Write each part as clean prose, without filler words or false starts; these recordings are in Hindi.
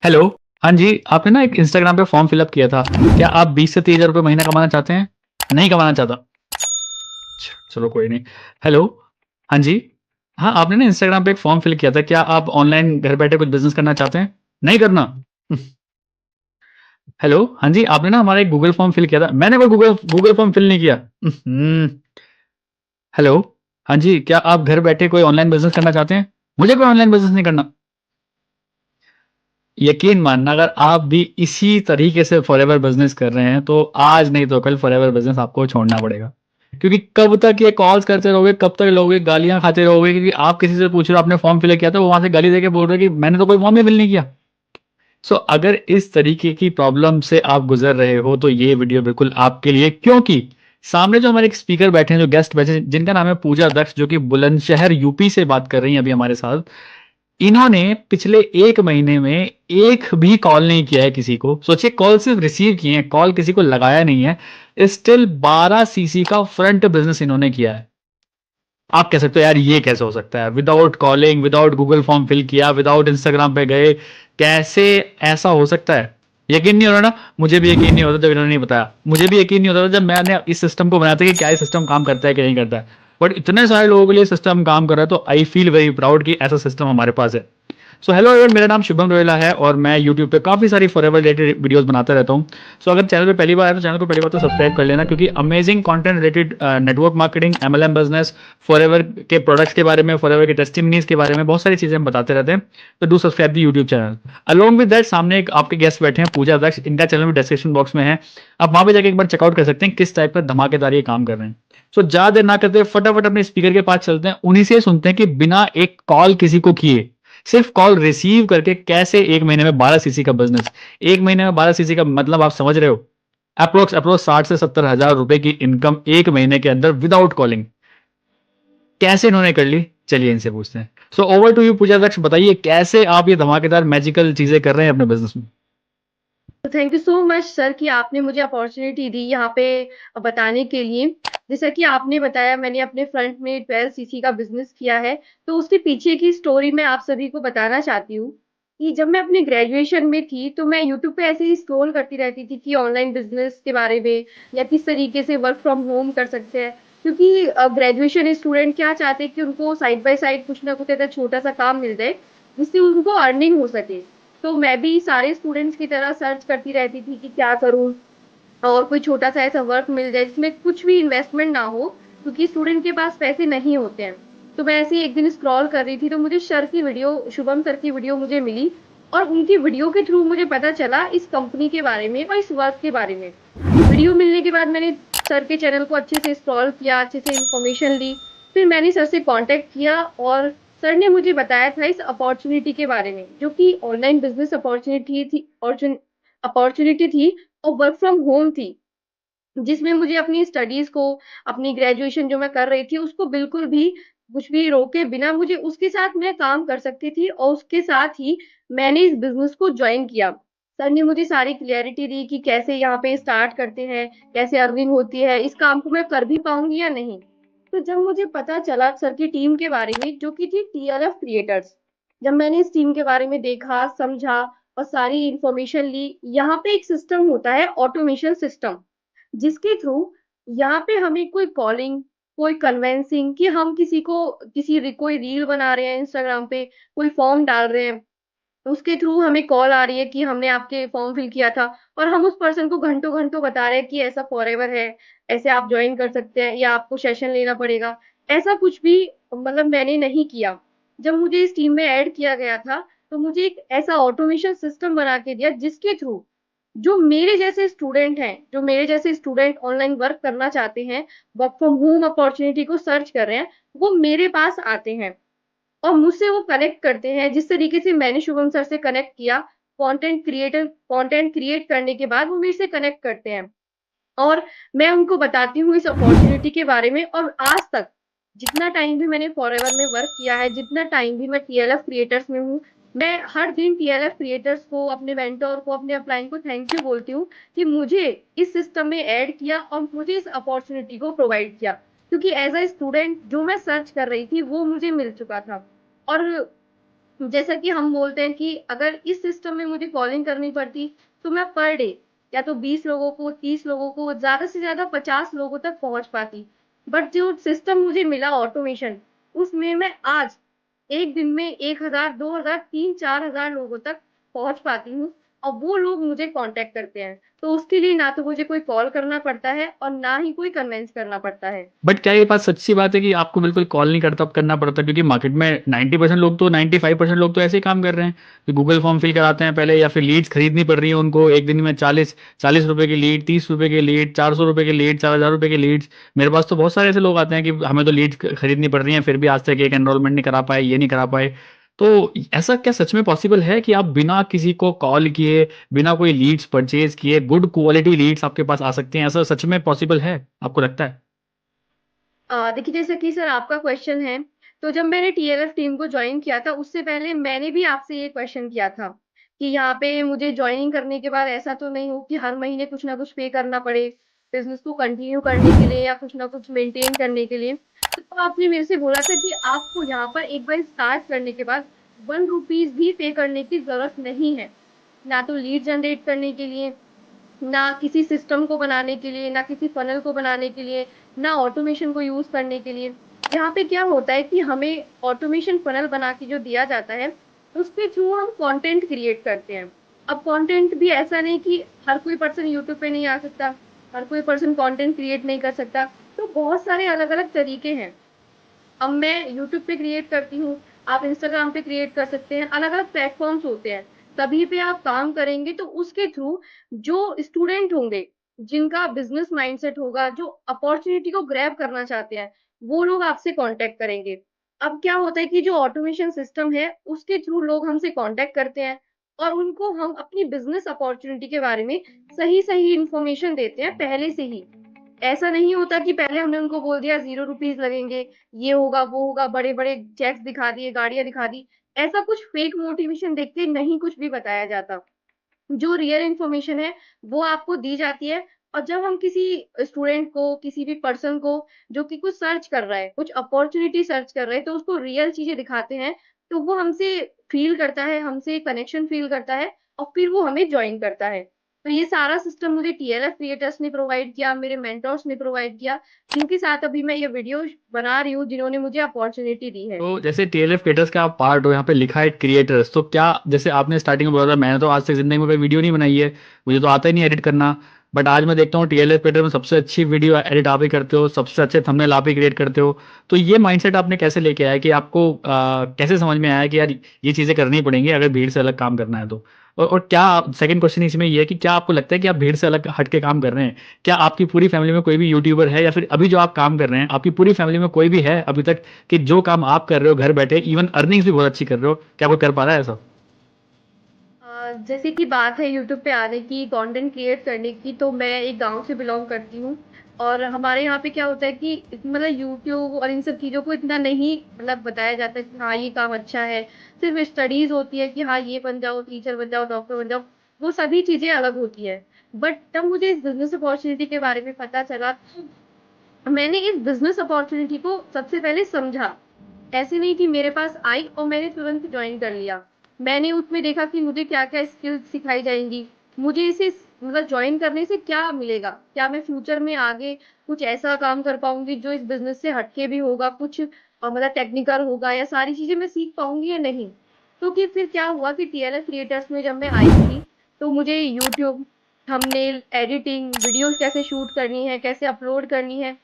हेलो। हाँ जी, आपने ना एक इंस्टाग्राम पे फॉर्म फिलअप किया था। क्या आप 20 से 30 हज़ार रुपये महीना कमाना चाहते हैं? नहीं कमाना चाहता? चलो कोई नहीं। हेलो। हाँ जी। हाँ, आपने ना इंस्टाग्राम पे एक फॉर्म फिल किया था। क्या आप ऑनलाइन घर बैठे कुछ बिज़नेस करना चाहते हैं? नहीं करना? हेलो। हाँ जी, आपने ना हमारा एक गूगल फॉर्म फिल किया था। मैंने कोई गूगल गूगल फॉर्म फिल नहीं किया। हेलो। हाँ जी, क्या आप घर बैठे कोई ऑनलाइन बिज़नेस करना चाहते हैं? मुझे कोई ऑनलाइन बिज़नेस नहीं करना। यकीन मानना, अगर आप भी इसी तरीके से फॉरएवर बिजनेस कर रहे हैं तो आज नहीं तो कल फॉरएवर बिजनेस आपको छोड़ना पड़ेगा। क्योंकि कब तक ये कॉल्स करते रहोगे, कब तक लोगे गालियां खाते रहोगे, क्योंकि आप किसी से पूछ रहे हो आपने फॉर्म फिल किया था, वो वहां से गाली देके बोल रहे हैं कि मैंने तो कोई फॉर्म ही फिल नहीं किया। सो अगर इस तरीके की प्रॉब्लम से आप गुजर रहे हो तो ये वीडियो बिल्कुल आपके लिए, क्योंकि सामने जो हमारे एक स्पीकर बैठे हैं, जो गेस्ट बैठे हैं, जिनका नाम है पूजा दक्ष, जो कि बुलंदशहर यूपी से बात कर रही हैं अभी हमारे साथ। इन्होंने पिछले 1 महीने में एक भी कॉल नहीं किया है किसी को। सोचिए, कॉल सिर्फ रिसीव किए हैं, कॉल किसी को लगाया नहीं है। स्टिल 12 सीसी का फ्रंट बिज़नेस इन्होंने किया है। आप कह सकते हो यार ये कैसे हो सकता है? Without calling, without Google form fill किया, विदाउट इंस्टाग्राम पे गए, कैसे ऐसा हो सकता है? यकीन नहीं हो रहा ना? मुझे भी यकीन नहीं होता जब इन्होंने नहीं बताया। मुझे भी यकीन नहीं होता था जब मैंने इस सिस्टम को बनाया था कि क्या ये सिस्टम काम करता है कि नहीं करता है। बट इतने सारे लोगों के लिए सिस्टम काम कर रहा है, तो आई फील वेरी प्राउड कि ऐसा सिस्टम हमारे पास है। सो हेलो एवरीवन, मेरा नाम शुभम रोयला है और मैं यूट्यूब पे काफ़ी सारी फॉरएवर रिलेटेड वीडियोस बनाता रहता हूँ। सो अगर चैनल पे पहली बार आए तो चैनल को पहली बार तो सब्सक्राइब कर लेना, क्योंकि amazing content related network marketing, MLM business, forever के प्रोडक्ट्स के बारे में, फॉरएवर के टेस्टिमनीज के बारे में बहुत सारी चीज़ें हम बताते रहते हैं। तो do subscribe the YouTube channel. Along with that, सामने एक आपके गेस्ट बैठे हैं पूजा दक्ष, इनका चैनल भी डिस्क्रिप्शन बॉक्स में है। आप वहाँ पे जाके एक बार चेकआउट कर सकते हैं किस टाइप का धमाकेदार ये काम कर रहे हैं। सो ज़्यादा देर ना करते फटाफट अपने स्पीकर के पास चलते हैं, उन्हीं से सुनते हैं कि बिना एक कॉल किसी को किए, सिर्फ कॉल रिसीव करके कैसे 1 महीने में 12 सीसी का बिजनेस। 1 महीने में 12 सीसी का मतलब आप समझ रहे हो? अप्रोक्स 60 से 70 हज़ार रुपए की इनकम 1 महीने के अंदर विदाउट कॉलिंग। कैसे इन्होंने कर ली? चलिए इनसे पूछते हैं। सो ओवर टू यू पूजा दक्ष, बताइए कैसे आप ये धमाकेदार मैजिकल चीज़ें कर रहे हैं अपने बिज़नेस में? तो thank you so much sir कि आपने मुझे अपॉर्चुनिटी दी यहाँ पे बताने के लिए। जैसा कि आपने बताया, मैंने अपने फ्रंट में 12 सीसी का बिजनेस किया है। तो उसके पीछे की स्टोरी मैं आप सभी को बताना चाहती हूँ कि जब मैं अपने ग्रेजुएशन में थी तो मैं यूट्यूब पे ऐसे ही स्क्रॉल करती रहती थी कि ऑनलाइन बिजनेस के बारे में या किस तरीके से वर्क फ्रॉम होम कर सकते हैं। क्योंकि ग्रेजुएशन स्टूडेंट क्या चाहते हैं कि उनको साइड बाय साइड कुछ ना कुछ ऐसा छोटा सा काम मिल जाए जिससे उनको अर्निंग हो सके। तो मैं भी सारे स्टूडेंट्स की तरह सर्च करती रहती थी कि क्या करूँ और कोई छोटा-सा ऐसा वर्क मिल जाए जिसमें कुछ भी इन्वेस्टमेंट ना हो, क्योंकि स्टूडेंट के पास पैसे नहीं होते हैं। तो मैं ऐसे ही एक दिन स्क्रॉल कर रही थी तो मुझे सर की वीडियो, शुभम सर की वीडियो मुझे मिली और उनकी वीडियो के थ्रू मुझे पता चला इस कंपनी के बारे में और इस वर्क के बारे में। वीडियो मिलने के बाद मैंने सर के चैनल को अच्छे से स्क्रॉल किया, अच्छे से इन्फॉर्मेशन ली। फिर मैंने सर से कॉन्टैक्ट किया और सर ने मुझे बताया था इस अपॉर्च्युनिटी के बारे में, जो कि ऑनलाइन बिज़नेस अपॉर्च्युनिटी थी और वर्क फ्रॉम होम थी। जिसमें मुझे अपनी स्टडीज़ को, अपनी ग्रेजुएशन जो मैं कर रही थी, उसको बिल्कुल भी कुछ भी रोके बिना मुझे उसके साथ मैं काम कर सकती थी और उसके साथ ही मैंने इस बिज़नेस को जॉइन किया। सर ने मुझे सारी क्लैरिटी दी कि कैसे यहाँ पे स्टार्ट करते हैं, कैसे अर्निंग होती है, इस काम को मैं कर भी पाऊँगी या नहीं। तो जब मुझे पता चला सर की टीम के बारे में, जो कि थी टीएलएफ क्रिएटर्स, जब मैंने इस टीम के बारे में देखा, समझा और सारी इन्फॉर्मेशन ली, यहाँ पे एक सिस्टम होता है ऑटोमेशन सिस्टम। जिसके थ्रू यहाँ पे हमें कोई कॉलिंग, कोई कन्विंसिंग कि हम किसी को कोई रील बना रहे हैं इंस्टाग्राम पे, कोई फॉर्म डाल रहे हैं, उसके थ्रू हमें कॉल आ रही है कि हमने आपके फॉर्म फिल किया था और हम उस पर्सन को घंटों-घंटों बता रहे हैं कि ऐसा फॉरएवर है, ऐसे आप जॉइन कर सकते हैं या आपको सेशन लेना पड़ेगा। ऐसा कुछ भी मतलब मैंने नहीं किया। जब मुझे इस टीम में ऐड किया गया था, तो मुझे एक ऐसा ऑटोमेशन सिस्टम बना के दिया जिसके थ्रू जो मेरे जैसे स्टूडेंट ऑनलाइन वर्क करना चाहते हैं, वर्क फ्रॉम होम अपॉर्च्युनिटी को सर्च कर रहे हैं, वो मेरे पास आते हैं और मुझसे वो कनेक्ट करते हैं। जिस तरीके से मैंने शुभम सर से कनेक्ट किया, कंटेंट क्रिएट करने के बाद वो मेरे से कनेक्ट करते हैं और मैं उनको बताती हूँ इस अपॉर्च्युनिटी के बारे में। और आज तक जितना टाइम भी मैंने फॉरएवर में वर्क किया है, जितना टाइम भी मैं टीएलएफ क्रिएटर्स में हूँ, मैं हर दिन टीएलएफ क्रिएटर्स को, अपने मेंटर को, अपने अपलाइन को थैंक यू बोलती हूँ कि मुझे इस सिस्टम में ऐड किया और मुझे इस अपॉर्च्युनिटी को प्रोवाइड किया। क्योंकि एज़ अ स्टूडेंट जो मैं सर्च कर रही थी, वो मुझे मिल चुका था। और जैसा कि हम बोलते हैं कि अगर इस सिस्टम में मुझे कॉलिंग करनी पड़ती, तो मैं पर डे या तो 20 लोगों को, 30 लोगों को, ज़्यादा से ज़्यादा 50 लोगों तक पहुँच पाती। बट जो सिस्टम मुझे मिला ऑटोमेशन, उसमें मैं आज 1 दिन में 1000, 2000, 3, 4000 लोगों तक पहुँच पाती हूँ और वो लोग मुझे कॉन्टैक्ट करते हैं। तो उसके लिए ना तो मुझे कोई कॉल करना पड़ता है और ना ही कोई कन्विंस करना पड़ता है। बट क्या ये बात सच्ची बात है कि आपको बिल्कुल कॉल नहीं करता करना पड़ता? क्योंकि मार्केट में 90% लोग तो 95% लोग तो ऐसे ही काम कर रहे हैं कि गूगल फॉर्म फिल कराते हैं पहले, या फिर लीड्स खरीदनी पड़ रही है उनको एक दिन में 40 रुपए की लीड, 30 रुपए की लीड, 400 रुपए की लीड, 4000 रुपए की लीड्स। मेरे पास तो बहुत सारे ऐसे लोग आते हैं कि हमें तो लीड्स खरीदनी पड़ रही है, फिर भी आज तक एक एनरोलमेंट नहीं करा पाए, ये नहीं करा पाए। तो ऐसा क्या सच में पॉसिबल है कि आप बिना किसी को कॉल किए, बिना कोई लीड्स परचेज किए, गुड क्वालिटी लीड्स आपके पास आ सकती हैं? ऐसा सच में पॉसिबल है, आपको लगता है? देखिए जैसा कि सर आपका क्वेश्चन है, तो जब मैंने टीएलएफ टीम को जॉइन किया था, उससे पहले मैंने भी आपसे ये क्वेश्चन किया था कि यहाँ पे मुझे जॉइनिंग करने के बाद ऐसा तो नहीं हो कि हर महीने कुछ ना कुछ पे करना पड़े, बिज़नेस को कंटिन्यू करने के लिए या कुछ ना कुछ मेंटेन करने के लिए। तो आपने मेरे से बोला था कि आपको यहाँ पर एक बार स्टार्ट करने के बाद 1 रुपीज़ भी पे करने की ज़रूरत नहीं है। ना तो लीड जनरेट करने के लिए, ना किसी सिस्टम को बनाने के लिए, ना किसी फ़नल को बनाने के लिए, ना ऑटोमेशन को यूज़ करने के लिए। यहाँ पे क्या होता है कि हमें ऑटोमेशन फ़नल बना के जो दिया जाता है, उसके थ्रू हम कंटेंट क्रिएट करते हैं। अब कंटेंट भी ऐसा नहीं कि हर कोई पर्सन यूट्यूब पे नहीं आ सकता, हर कोई पर्सन कंटेंट क्रिएट नहीं कर सकता, तो बहुत सारे अलग-अलग तरीके हैं। अब मैं यूट्यूब पे क्रिएट करती हूँ, आप इंस्टाग्राम पे क्रिएट कर सकते हैं, अलग-अलग प्लेटफ़ॉर्म्स होते हैं। सभी पे आप काम करेंगे तो उसके थ्रू जो स्टूडेंट होंगे, जिनका बिज़नेस माइंडसेट होगा, जो अपॉर्च्युनिटी को ग्रैब करना चाहते हैं, वो लोग आपसे कॉन्टैक्ट करेंगे। अब क्या होता है कि जो ऑटोमेशन सिस्टम है, उसके थ्रू लोग हमसे कॉन्टैक्ट करते हैं और उनको हम अपनी बिज़नेस अपॉर्च्युनिटी के बारे में सही-सही इन्फॉर्मेशन देते हैं पहले से ही। ऐसा नहीं होता कि पहले हमने उनको बोल दिया ₹0 लगेंगे, ये होगा, वो होगा, बड़े-बड़े चेक्स दिखा दिए, गाड़ियाँ दिखा दी। ऐसा कुछ फेक मोटिवेशन देख के नहीं कुछ भी बताया जाता। जो रियल इन्फॉर्मेशन है, वो आपको दी जाती है और जब हम किसी स्टूडेंट को, किसी भी पर्सन को जो कि कुछ सर्च कर रहा है, कुछ अपॉर्च्युनिटी सर्च कर रहा है, तो उसको रियल चीज़ें दिखाते हैं, तो वो हमसे फ़ील करता है, हमसे कनेक्शन फ़ील करता है और फिर वो हमें जॉइन करता है। तो ये सारा सिस्टम मुझे टीएलएफ क्रिएटर्स ने प्रोवाइड किया, मेरे मेंटर्स ने प्रोवाइड किया, जिनके साथ अभी मैं ये वीडियो बना रही हूँ, जिन्होंने मुझे अपॉर्च्युनिटी दी है। तो जैसे टीएलएफ क्रिएटर्स का आप पार्ट हो, यहाँ पे लिखा है क्रिएटर्स, तो क्या जैसे आपने स्टार्टिंग में बोला था मैंने तो आज तक जिंदगी में कोई वीडियो नहीं बनाई है, मुझे तो आता ही नहीं एडिट करना, बट आज मैं देखता हूँ टीएलएफ क्रिएटर में सबसे अच्छी वीडियो एडिट आप ही करते हो, सबसे अच्छे थंबनेल आप ही क्रिएट करते हो। तो ये माइंडसेट आपने कैसे लेके आया कि आपको कैसे समझ में आया कि यार ये चीज़ें करनी पड़ेंगी अगर भीड़ से अलग काम करना है तो? और क्या, सेकंड क्वेश्चन इसमें ये है कि क्या आपको लगता है कि आप भीड़ से अलग हट के काम कर रहे हैं? क्या आपकी पूरी फैमिली में कोई भी यूट्यूबर है, या फिर अभी जो आप काम कर रहे हैं आपकी पूरी फैमिली में कोई भी है अभी तक कि जो काम आप कर रहे हो घर बैठे, इवन अर्निंग्स भी बहुत अच्छी कर रहे हो, क्या कोई कर पा रहा है ऐसा? जैसे कि बात है यूट्यूब पे आने की, कंटेंट क्रिएट करने की, तो मैं एक गाँव से बिलॉन्ग करती हूँ और हमारे यहाँ पे क्या होता है कि मतलब यूट्यूब और इन सब चीज़ों को इतना नहीं मतलब बताया जाता है कि हाँ, ये काम अच्छा है। सिर्फ़ स्टडीज़ होती है कि हाँ, ये बन जाओ, टीचर बन जाओ, डॉक्टर बन जाओ, वो सभी चीज़ें अलग होती हैं। बट तब मुझे इस बिज़नेस अपॉर्च्युनिटी के बारे में पता चला, तो मैंने इस बिज़नेस अपॉर्च्युनिटी को सबसे पहले समझा। ऐसे नहीं कि मेरे पास आई और मैंने तुरंत जॉइन कर लिया। मैंने उसमें देखा कि मुझे क्या-क्या स्किल्स सिखाई जाएँगी। मुझे इसे मतलब जॉइन करने से क्या मिलेगा? क्या मैं फ्यूचर में आगे कुछ ऐसा काम कर पाऊँगी जो इस बिज़नेस से हटके भी होगा, कुछ मतलब टेक्निकल होगा या सारी चीज़ें मैं सीख पाऊँगी या नहीं? क्योंकि फिर क्या हुआ कि टीएलएफ क्रिएटर्स में जब मैं आई थी, तो मुझे यूट्यूब, थंबनेल, एडिटिंग, वीडियोज़ कैसे शूट करनी है, कैसे अपलोड करनी है,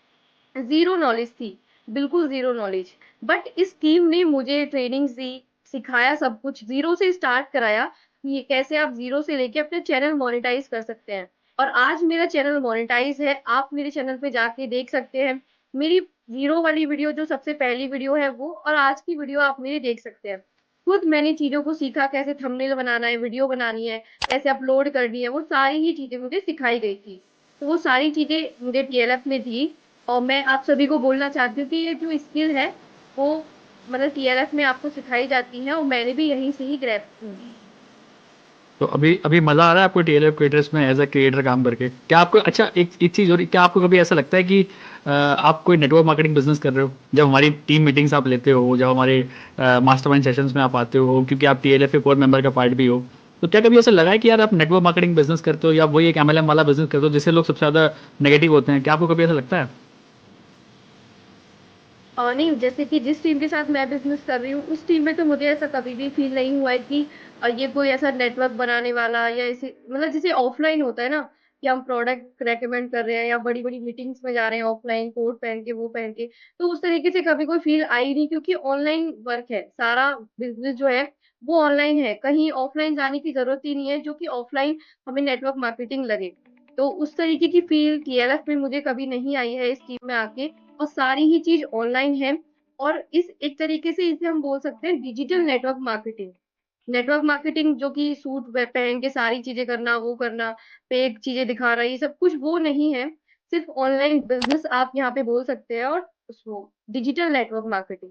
ज़ीरो नॉलेज थी, बिल्कुल ज़ीरो नॉलेज। बट इस टीम ने मुझे ट्रेनिंग्स दी, सिखाया सब कुछ, ज़ीरो से स्टार्ट कराया कि ये कैसे आप ज़ीरो से लेके अपने चैनल मोनेटाइज़ कर सकते हैं। और आज मेरा चैनल मोनेटाइज़ है, आप मेरे चैनल पे जाके देख सकते हैं। मेरी ज़ीरो वाली वीडियो जो सबसे पहली वीडियो है वो और आज की वीडियो आप मेरी देख सकते हैं। खुद मैंने चीज़ों को सीखा कैसे थंबनेल बनाना है, वीडियो बनानी है, कैसे अपलोड करनी है, वो सारी ही चीज़ें मुझे सिखाई गई थी। तो वो सारी चीज़ें मुझे टीएलएफ ने दी और मैं आप सभी को बोलना चाहती हूँ कि ये जो स्किल है, वो मतलब टीएलएफ में आपको सिखाई जाती है और मैंने भी यहीं से ही ग्रैब की। तो अभी अभी मजा आ रहा है आपको टीएलएफ क्रिएटर्स में एज अ क्रिएटर काम करके? क्या आपको अच्छा एक चीज और क्या आपको कभी ऐसा लगता है कि आप कोई नेटवर्क मार्केटिंग बिजनेस कर रहे हो, जब हमारी टीम मीटिंग्स आप लेते हो, जब हमारे मास्टरमाइंड सेशंस में आप आते हो, क्योंकि आप टीएलएफ के कोर मेंबर का पार्ट भी हो, तो क्या कभी ऐसा लगा है कि यार आप नेटवर्क मार्केटिंग बिजनेस करते हो या वही एक एमएलएम वाला बिजनेस करते हो जिससे लोग सबसे ज्यादा नेगेटिव होते हैं? क्या आपको कभी ऐसा लगता है? नहीं, जैसे कि जिस टीम के साथ मैं बिज़नेस कर रही हूँ, उस टीम में तो मुझे ऐसा कभी भी फ़ील नहीं हुआ है कि ये कोई ऐसा नेटवर्क बनाने वाला या ऐसे मतलब जैसे ऑफ़लाइन होता है ना, कि हम प्रोडक्ट रिकमेंड कर रहे हैं या बड़ी-बड़ी मीटिंग्स में जा रहे हैं ऑफ़लाइन कोट पहन के, वो पहन के, तो उस तरीके से कभी कोई फ़ील आई नहीं क्योंकि ऑनलाइन वर्क है। सारा बिज़नेस जो है, वो ऑनलाइन है। कहीं ऑफ़लाइन जाने की ज़रूरत ही नहीं है, जो कि ऑफ़लाइन हमें नेटवर्क मार्केटिंग लगे। तो उस तरीके की फ़ील टीएलएफ में मुझे कभी नहीं आई है इस टीम में आके। और सारी ही चीज़ ऑनलाइन है और इस एक तरीके से इसे हम बोल सकते हैं digital network marketing. Network marketing जो कि सूट पहन के सारी चीज़ें करना, वो करना, फेक चीज़ें दिखाना, ये सब कुछ वो नहीं है। सिर्फ़ ऑनलाइन बिज़नेस आप यहाँ पे बोल सकते हैं और उसको डिजिटल नेटवर्क मार्केटिंग।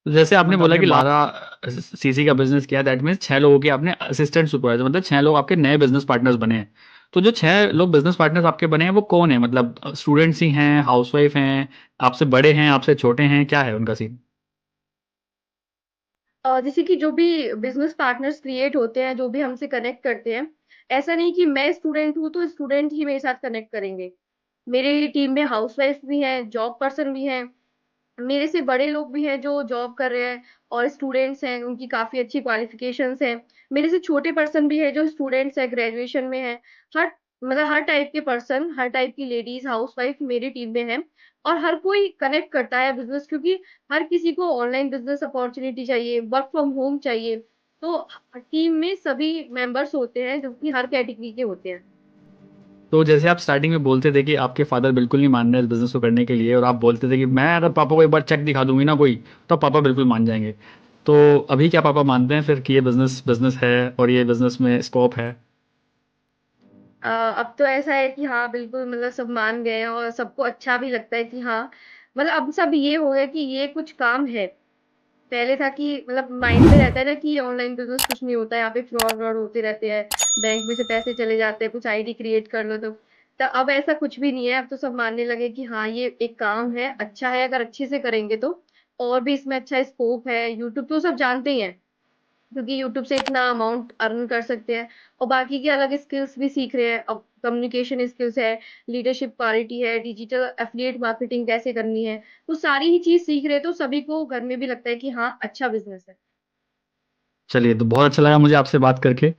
तो जैसे आपने बोला कि 12 सीसी का बिजनेस किया, दैट मीन्स 6 लोगों के आपने असिस्टेंट सुपरवाइजर, मतलब 6 लोग आपके नए बिजनेस पार्टनर्स बने हैं। तो जो 6 लोग बिजनेस पार्टनर्स आपके बने हैं वो कौन है? मतलब स्टूडेंट्स ही हैं, हाउसवाइफ हैं, आपसे बड़े हैं, आपसे छोटे हैं, क्या है उनका सीन? जैसे कि जो भी बिज़नेस पार्टनर्स क्रिएट होते हैं, जो भी हमसे कनेक्ट करते हैं, ऐसा नहीं कि मैं स्टूडेंट हूँ, तो स्टूडेंट ही मेरे साथ कनेक्ट करेंगे। मेरी टीम में हाउसवाइफ भी हैं, जॉब पर्सन भी हैं, मेरे से बड़े लोग भी हैं जो जॉब कर रहे हैं और स्टूडेंट्स हैं, उनकी काफ़ी अच्छी क्वालिफ़िकेशंस हैं। मेरे से छोटे पर्सन भी हैं जो स्टूडेंट्स हैं, ग्रेजुएशन में हैं। हर मतलब हर टाइप के पर्सन, हर टाइप की लेडीज़, हाउसवाइफ मेरी टीम में हैं और हर कोई कनेक्ट करता है बिज़नेस क्योंकि हर किसी को ऑनलाइन बिज़नेस अपॉर्च्युनिटी चाहिए, वर्क फ्रॉम होम चाहिए। तो टीम में सभी मेंबर्स होते हैं जो कि हर कैटेगरी के होते हैं। तो जैसे आप स्टार्टिंग में बोलते थे कि आपके फादर बिल्कुल नहीं मान रहे इस बिजनेस को करने के लिए, और आप बोलते थे कि मैं अगर पापा को एक बार चेक दिखा दूंगी ना कोई, तो पापा बिल्कुल मान जाएंगे। तो अभी क्या पापा मानते हैं फिर कि ये बिजनेस बिजनेस है और ये बिजनेस में स्कोप है? अब तो ऐसा है कि हाँ, बिल्कुल मतलब सब मान गए हैं और सबको अच्छा भी लगता है कि हाँ, मतलब अब सब ये हो गया कि ये कुछ काम है। पहले था कि मतलब माइंड में रहता है ना कि ऑनलाइन बिज़नेस कुछ नहीं होता है, यहाँ पे फ्रॉड-व्रॉड होते रहते हैं, बैंक में से पैसे चले जाते हैं, कुछ आईडी क्रिएट कर लो तो अब ऐसा कुछ भी नहीं है, अब तो सब मानने लगे कि हाँ, ये एक काम है, अच्छा है, अगर अच्छे से करेंगे तो और भी इसमें अच्छा स्कोप है। यूट्यूब तो सब जानते ही हैं। क्योंकि यूट्यूब से इतना अमाउंट अर्न कर सकते हैं और बाकी के अलग स्किल्स भी सीख रहे हैं। अब कम्युनिकेशन स्किल्स है, लीडरशिप क्वालिटी है, डिजिटल एफिलिएट मार्केटिंग कैसे करनी है, तो सारी ही चीज़ सीख रहे हैं, तो सभी को घर में भी लगता है कि हाँ, अच्छा बिज़नेस है। चलिए, तो बहुत अच्छा लगा मुझे आपसे बात करके।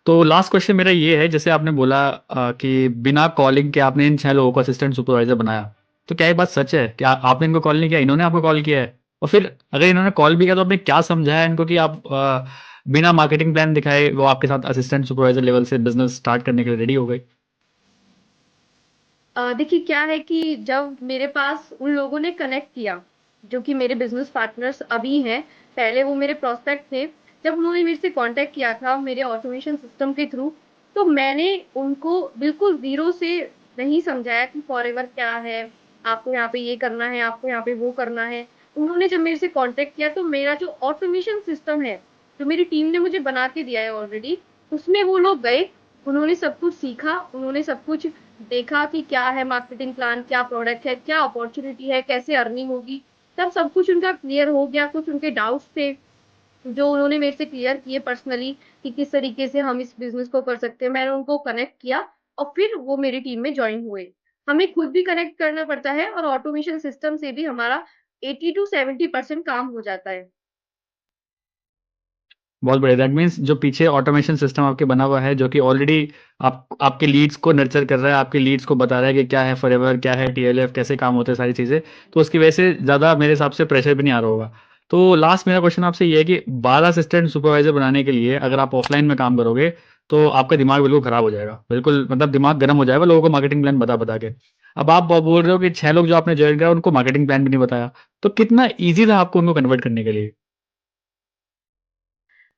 तो लास्ट क्वेश्चन मेरा ये है, जैसे आपने बोला कि बिना कॉलिंग के आपने इन 6 लोगों को असिस्टेंट सुपरवाइज़र बनाया। तो क्या ये बात सच है? क्या आपने इनको कॉल नहीं किया, इन्होंने आपको कॉल किया है? और फिर अगर इन्होंने कॉल भी किया तो आपने क्या समझाया इनको कि आप बिना मार्केटिंग प्लान दिखाए वो आपके साथ असिस्टेंट सुपरवाइज़र लेवल से बिज़नेस स्टार्ट करने के लिए रेडी हो गई? देखिए क्या है कि जब मेरे पास उन लोगों ने कनेक्ट किया, जो कि मेरे बिज़नेस पार्टनर्स अभी हैं, पहले वो मेरे प्रोस्पेक्ट थे। जब उन्होंने मेरे से कॉन्टैक्ट किया था मेरे ऑटोमेशन सिस्टम के थ्रू, तो मैंने उनको बिल्कुल ज़ीरो से नहीं समझाया कि फॉरएवर क्या है, आपको यहाँ पे ये करना है, आपको यहाँ पे वो करना है। उन्होंने जब मेरे से कॉन्टैक्ट किया तो मेरा जो ऑटोमेशन सिस्टम है, जो मेरी टीम ने मुझे बना के दिया है ऑलरेडी, उसमें वो लोग गए, उन्होंने सब कुछ सीखा, उन्होंने सब कुछ देखा कि क्या है मार्केटिंग प्लान, क्या प्रोडक्ट है, क्या अपॉर्च्युनिटी है, कैसे अर्निंग होगी। तब सब कुछ उनका क्लियर हो गया, कुछ उनके डाउट्स थे, जो उन्होंने मेरे से क्लियर किए पर्सनली कि किस तरीके से हम इस बिज़नेस को कर सकते हैं। मैंने उनको कनेक्ट किया और फिर वो मेरी टीम में जॉइन हुए। हमें खुद भी कनेक्ट करना पड़ता है और ऑटोमेशन सिस्टम से भी हमारा 80 टू 70% काम हो जाता है। बहुत बढ़िया। दैट मीन्स जो पीछे ऑटोमेशन सिस्टम आपके बना हुआ है, जो कि ऑलरेडी आपके लीड्स को नर्चर कर रहा है, आपके लीड्स को बता रहा है कि क्या है फॉरएवर, क्या है टीएलएफ, कैसे काम होते हैं सारी चीज़ें, तो उसकी वजह से ज़्यादा मेरे हिसाब से प्रेशर भी नहीं आ रहा होगा। तो लास्ट मेरा क्वेश्चन आपसे ये है कि 12 असिस्टेंट सुपरवाइजर बनाने के लिए अगर आप ऑफलाइन में काम करोगे तो आपका दिमाग बिल्कुल खराब हो जाएगा, बिल्कुल मतलब दिमाग गर्म हो जाएगा लोगों को मार्केटिंग प्लान बता बता के। अब आप बोल रहे हो कि 6 लोग जो आपने ज्वाइन करा उनको मार्केटिंग प्लान भी नहीं बताया, तो कितना ईजी था आपको उनको कन्वर्ट करने के लिए?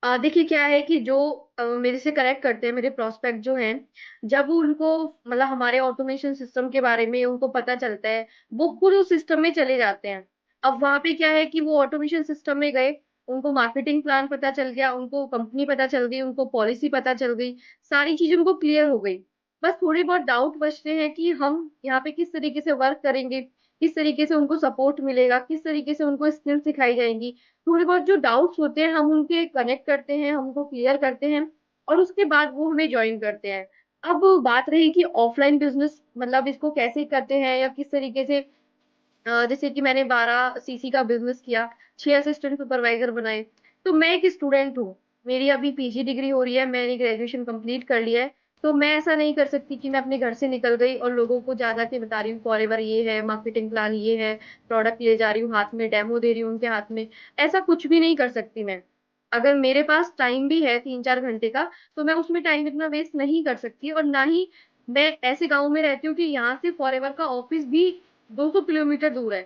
देखिए क्या है कि जो मेरे से कनेक्ट करते हैं मेरे प्रोस्पेक्ट जो हैं, जब उनको मतलब हमारे ऑटोमेशन सिस्टम के बारे में उनको पता चलता है, वो खुद उस सिस्टम में चले जाते हैं। अब वहाँ पे क्या है कि वो ऑटोमेशन सिस्टम में गए, उनको मार्केटिंग प्लान पता चल गया, उनको कंपनी पता चल गई, उनको पॉलिसी पता चल गई, सारी चीज़ें उनको क्लियर हो गई। बस थोड़े बहुत डाउट बचते हैं कि हम यहाँ पे किस तरीके से वर्क करेंगे, किस तरीके से उनको सपोर्ट मिलेगा, किस तरीके से उनको स्किल सिखाई जाएँगी। थोड़े बहुत जो डाउट्स होते हैं हम उनके कनेक्ट करते हैं, हम उनको क्लियर करते हैं और उसके बाद वो हमें जॉइन करते हैं। अब बात रही कि ऑफ़लाइन बिज़नेस मतलब इसको कैसे करते हैं या किस तरीके से जैसे कि मैंने 12 सीसी का बिज़नेस किया, 6 असिस्टेंट सुपरवाइज़र बनाए। तो मैं एक स्टूडेंट हूँ, मेरी अभी पीजी डिग्री हो रही है, मैंने ग्रेजुएशन कंप्लीट कर लिया है, तो मैं ऐसा नहीं कर सकती कि मैं अपने घर से निकल गई और लोगों को जा-जा के बता रही हूँ फॉरएवर ये है, मार्केटिंग प्लान ये है, प्रोडक्ट ले जा रही हूँ हाथ में, डेमो दे रही हूँ उनके हाथ में, ऐसा कुछ भी नहीं कर सकती मैं। अगर मेरे पास टाइम भी है 3-4 घंटे का, तो मैं उसमें टाइम इतना वेस्ट नहीं कर सकती और ना ही मैं ऐसे गाँव में रहती हूँ कि यहाँ से फॉरएवर का ऑफ़िस भी 200 किलोमीटर दूर है,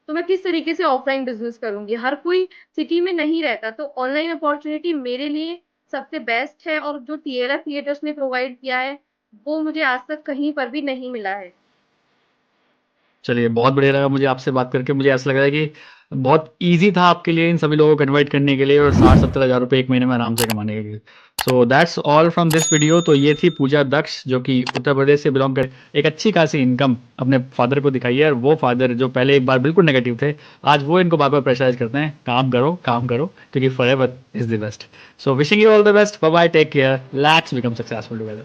तो मैं किस तरीके से ऑफ़लाइन बिज़नेस करूँगी? हर कोई सिटी में नहीं रहता, तो ऑनलाइन अपॉर्च्युनिटी मेरे लिए सबसे बेस्ट है और जो टीएलएफ थिएटर्स ने प्रोवाइड किया है, वो मुझे आज तक कहीं पर भी नहीं मिला है। चलिए, बहुत बढ़िया लगा मुझे आपसे बात करके। मुझे ऐसा लग रहा है कि बहुत ईज़ी था आपके लिए इन सभी लोगों को कन्वर्ट करने के लिए और 60-70 हज़ार रुपए 1 महीने में आराम से कमाने के लिए। So that's all from this video. तो ये थी पूजा दक्ष जो कि उत्तर प्रदेश से बिलॉन्ग कर एक अच्छी खासी इनकम अपने फादर को दिखाई है और वो फादर जो पहले एक बार बिल्कुल नेगेटिव थे, आज वो इनको बार-बार प्रेशराइज़ करते हैं, काम करो क्योंकि forever is the best. So wishing you all the best. Bye bye, take care, let's become successful together.